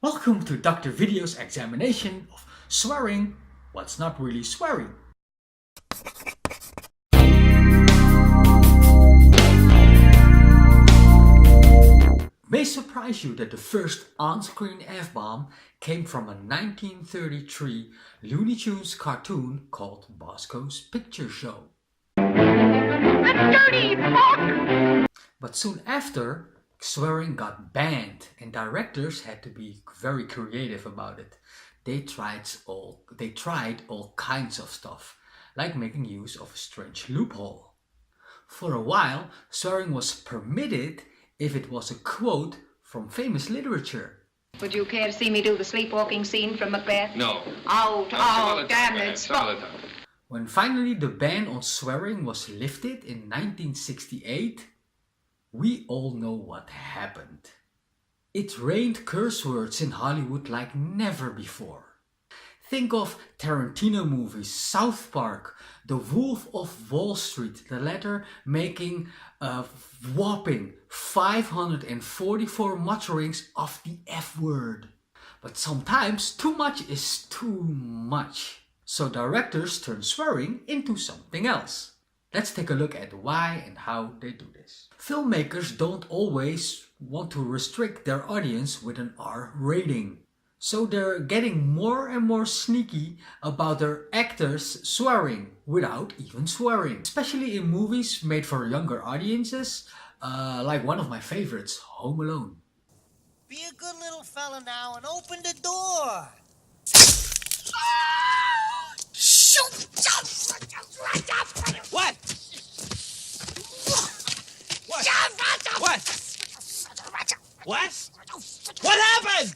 Welcome to Dr. Video's examination of swearing, what's not really swearing. May surprise you that the first on-screen F-bomb came from a 1933 Looney Tunes cartoon called Bosco's Picture Show. Dirty fuck! But soon after, swearing got banned and directors had to be very creative about it. They tried all kinds of stuff, like making use of a strange loophole. For a while, swearing was permitted if it was a quote from famous literature. Would you care to see me do the sleepwalking scene from Macbeth? No. Oh, damn it. When finally the ban on swearing was lifted in 1968, we all know what happened. It rained curse words in Hollywood like never before. Think of Tarantino movies, South Park, The Wolf of Wall Street, the latter making a whopping 544 mutterings of the F word. But sometimes too much is too much. So directors turn swearing into something else. Let's take a look at why and how they do this. Filmmakers don't always want to restrict their audience with an R rating. So they're getting more and more sneaky about their actors swearing without even swearing. Especially in movies made for younger audiences, like one of my favorites, Home Alone. Be a good little fella now and open the door. What? What? What? What happened?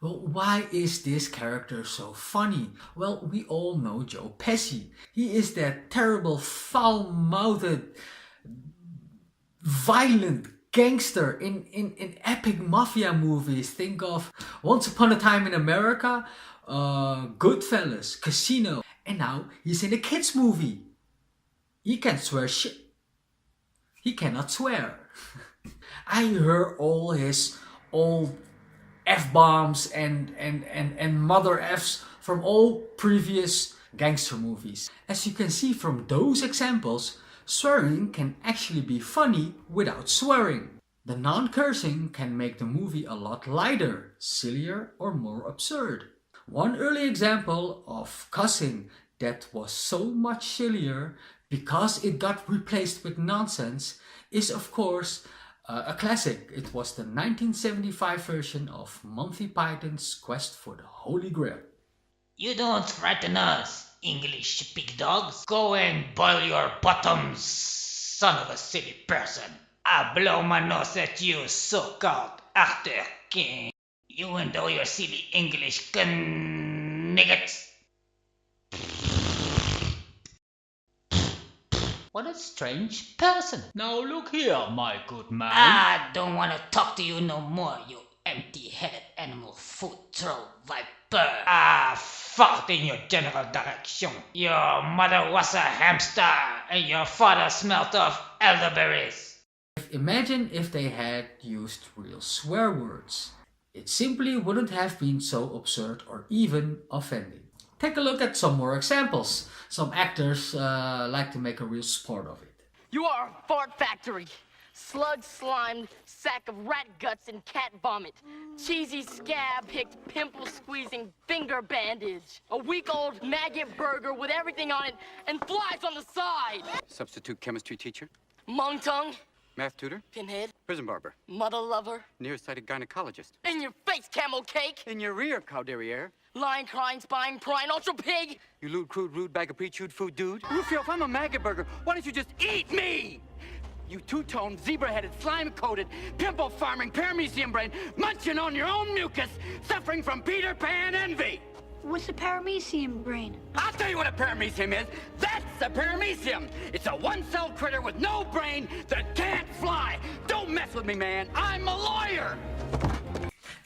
Well, why is this character so funny? Well, we all know Joe Pesci. He is that terrible, foul-mouthed, violent gangster in epic mafia movies. Think of Once Upon a Time in America, Goodfellas, Casino, and now he's in a kids movie. He can't swear shit. He cannot swear. I heard all his old F-bombs and mother Fs from all previous gangster movies. As you can see from those examples, swearing can actually be funny without swearing. The non-cursing can make the movie a lot lighter, sillier, or more absurd. One early example of cussing that was so much sillier because it got replaced with nonsense is of course a classic. It was the 1975 version of Monty Pythons Quest for the Holy Grail. You don't threaten us, English pig dogs. Go and boil your bottoms, son of a silly person. I blow my nose at you, so-called actor king. You and all your silly English niggas. What a strange person. Now look here, my good man. I don't want to talk to you no more, you empty-headed animal food troll viper. I fucked in your general direction. Your mother was a hamster and your father smelt of elderberries. Imagine if they had used real swear words. It simply wouldn't have been so absurd or even offending. Take a look at some more examples. Some actors like to make a real sport of it. You are a fart factory. Slug-slimed sack of rat guts and cat vomit. Cheesy scab-picked, pimple-squeezing finger bandage. A week-old maggot burger with everything on it and flies on the side. Substitute chemistry teacher, Mung tongue, math tutor, pinhead, prison barber, mother lover. nearsighted gynecologist. In your face, camel cake. In your rear, cow derriere. Lion crying, spying, prying, ultra pig. You lewd, crude, rude, bag of pre-chewed food dude. Rufio, if I'm a maggot burger, why don't you just eat me? You two-toned, zebra-headed, slime-coated, pimple-farming, paramecium brain, munching on your own mucus, suffering from Peter Pan envy. What's a paramecium brain? I'll tell you what a paramecium is. That's a paramecium. It's a one-cell critter with no brain that can't fly. Don't mess with me, man. I'm a lawyer.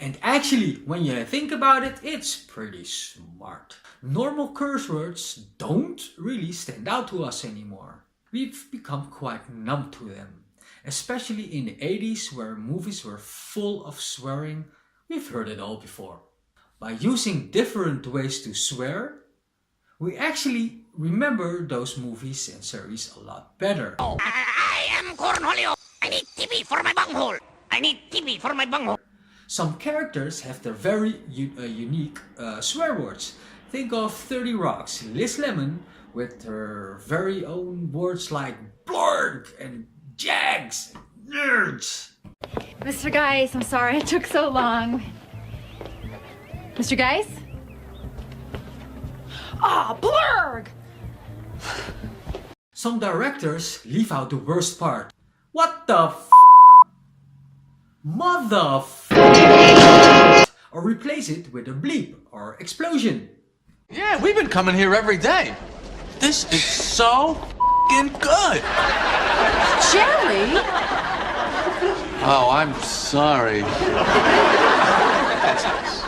And actually, when you think about it, it's pretty smart. Normal curse words don't really stand out to us anymore. We've become quite numb to them. especially in the 80s where movies were full of swearing. We've heard it all before. By using different ways to swear, we actually remember those movies and series a lot better. I am Cornholio. I need TV for my bunghole. I need TV for my bunghole. Some characters have their very unique swear words. Think of 30 Rock's Liz Lemon with her very own words like BLURGH and JAGS and NERDS. Mr. Geis, I'm sorry it took so long. Mr. Geis? Ah, BLURGH! Some directors leave out the worst part. What the f***? Mother f***! Or replace it with a bleep or explosion. Yeah, we've been coming here every day. This is so f***ing good. Jerry? Oh, I'm sorry. That's nice.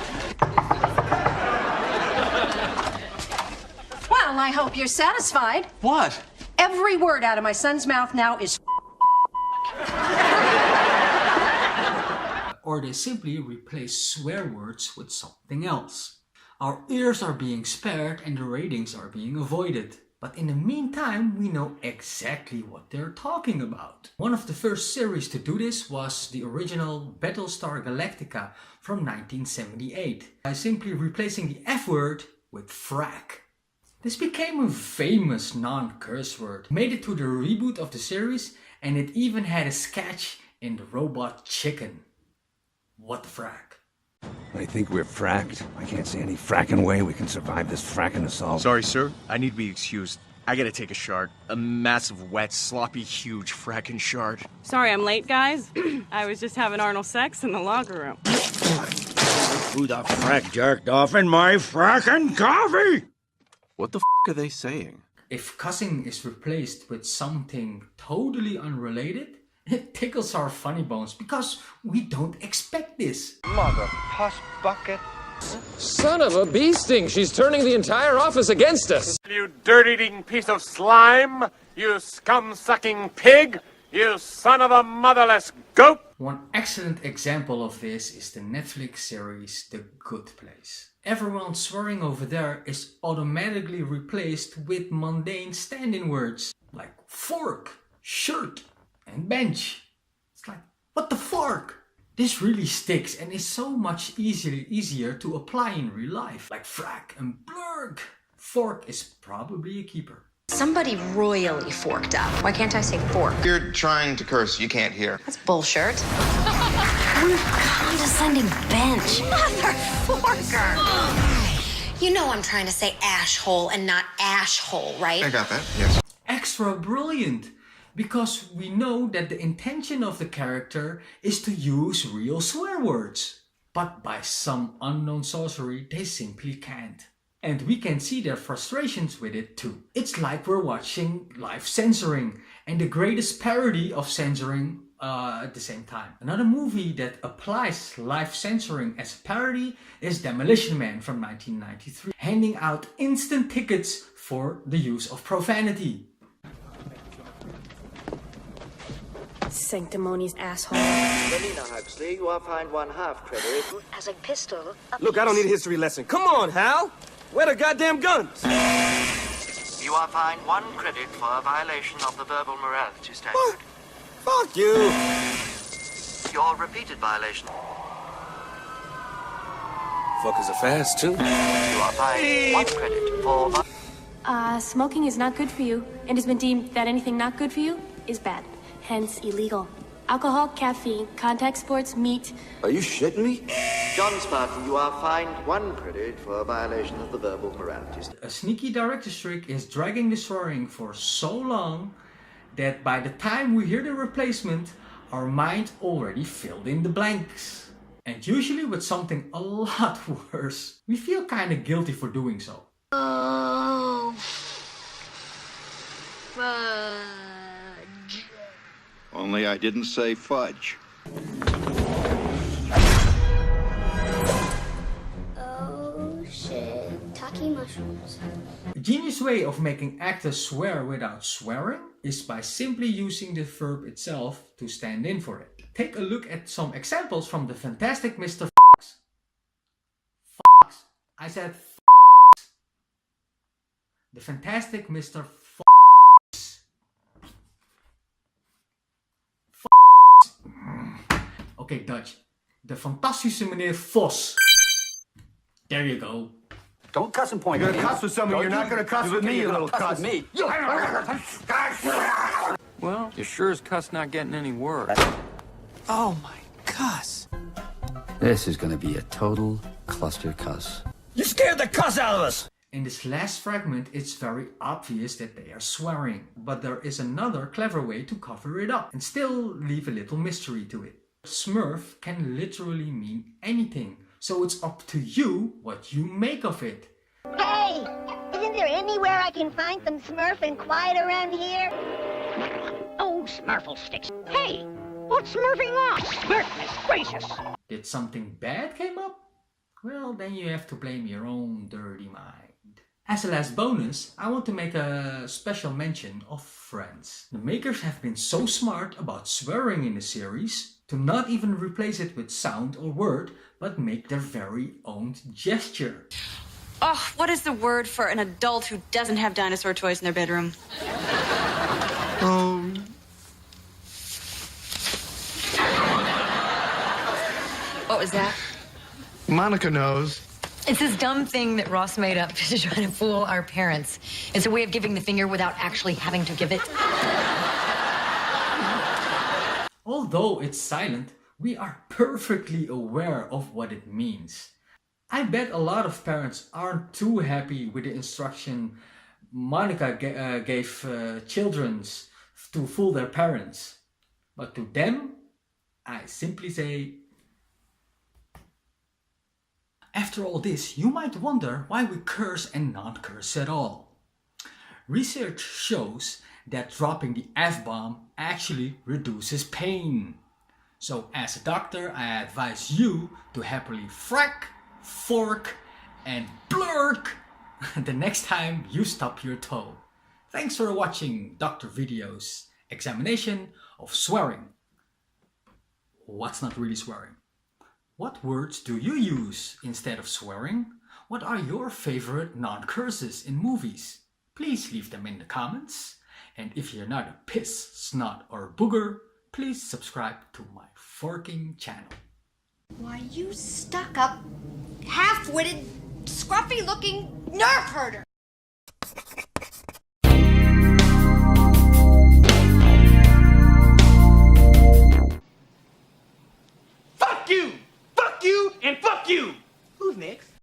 Well, I hope you're satisfied. What? Every word out of my son's mouth now is Or they simply replace swear words with something else. Our ears are being spared and the ratings are being avoided. But in the meantime, we know exactly what they're talking about. One of the first series to do this was the original Battlestar Galatica from 1978, by simply replacing the F word with FRACK. This became a famous non-curse word, made it to the reboot of the series, and it even had a sketch in the Robotchicken. What the frack? I think we're fracked. I can't see any fracking way we can survive this fracking assault. Sorry, sir. I need to be excused. I gotta take a shard. A massive, wet, sloppy, huge fracking shard. Sorry I'm late, guys. I was just having anal sex in the locker room. Who the frack jerked off in my fracking coffee? What the f*** are they saying? If cussing is replaced with something totally unrelated, it tickles our funny bones because we don't expect this. Mother puss bucket. Son of a bee sting! She's turning the entire office against us! You dirt-eating piece of slime! You scum-sucking pig! You son of a motherless goat! One excellent example of this is the Netflix series The Good Place. Everyone swearing over there is automatically replaced with mundane stand-in words like fork, shirt, and bench. It's like, what the fork? This really sticks and is so much easier to apply in real life, like frack and blurg. Fork is probably a keeper. Somebody royally forked up. Why can't I say fork? You're trying to curse, you can't hear. That's bullshit. Condescending bench. Motherfucker. You know I'm trying to say ashhole and not ashhole, right? I got that, yes. Extra brilliant. Because we know that the intention of the character is to use real swear words. But by some unknown sorcery, they simply can't. And we can see their frustrations with it too. It's like we're watching Life-censoring and the greatest parody of censoring at the same time. Another movie that applies Life-censoring as a parody is Demolition Man from 1993, handing out instant tickets for the use of profanity. Sanctimonious asshole. Melina Huxley, you are fined 1/2 credit. As a pistol. Look, I don't need a history lesson. Come on, Hal. Where the goddamn guns? You are fined 1 credit for a violation of the verbal morality statute. What? Fuck you. Your repeated violation. Fuckers are fast, too. You are fined 1 credit for... Smoking is not good for you. It has been deemed that anything not good for you is bad. Hence, illegal. Alcohol, caffeine, contact sports, meat. Are you shitting me? John Sparky, you are fined 1 credit for a violation of the verbal morality statute. A sneaky director's trick is dragging the swearing for so long that by the time we hear the replacement, our mind already filled in the blanks. And usually with something a lot worse. We feel kinda guilty for doing so. Oh, fudge. Only I didn't say fudge. Oh shit. Talkie mushrooms. A genius way of making actors swear without swearing is by simply using the verb itself to stand in for it. Take a look at some examples from the fantastic Mr. Fox. Fox. I said Fox. The fantastic Mr. Fox. Fox. Okay, Dutch. De fantastische meneer Vos. There you go. Don't cuss and point. You're gonna cuss with somebody. You're not gonna cuss with me, you little cuss. Me. Well, you sure as cuss not getting any worse. Oh my cuss. This is gonna be a total cluster cuss. You scared the cuss out of us. In this last fragment, it's very obvious that they are swearing, but there is another clever way to cover it up and still leave a little mystery to it. Smurf can literally mean anything, so it's up to you what you make of it. Hey, isn't there anywhere I can find some Smurf and quiet around here? Oh, Smurfle sticks. Hey, what's smurfing off? Goodness gracious! Did something bad came up? Well, then you have to blame your own dirty mind. As a last bonus, I want to make a special mention of Friends. The makers have been so smart about swearing in the series to not even replace it with sound or word, but make their very own gesture. Oh, what is the word for an adult who doesn't have dinosaur toys in their bedroom? What was that? Monica knows. It's this dumb thing that Ross made up to try to fool our parents. It's a way of giving the finger without actually having to give it. Although it's silent, we are perfectly aware of what it means. I bet a lot of parents aren't too happy with the instruction Monica gave children to fool their parents. But to them, I simply say... After all this, you might wonder why we curse and not curse at all. Research shows that dropping the F-bomb actually reduces pain. So as a doctor, I advise you to happily frack, fork and blurg the next time you stub your toe. Thanks for watching Dr. Video's examination of swearing. What's not really swearing? What words do you use instead of swearing? What are your favorite non-curses in movies? Please leave them in the comments. And if you're not a piss, snot or booger, please subscribe to my forking channel. Why, you stuck-up, half-witted, scruffy-looking nerf herder!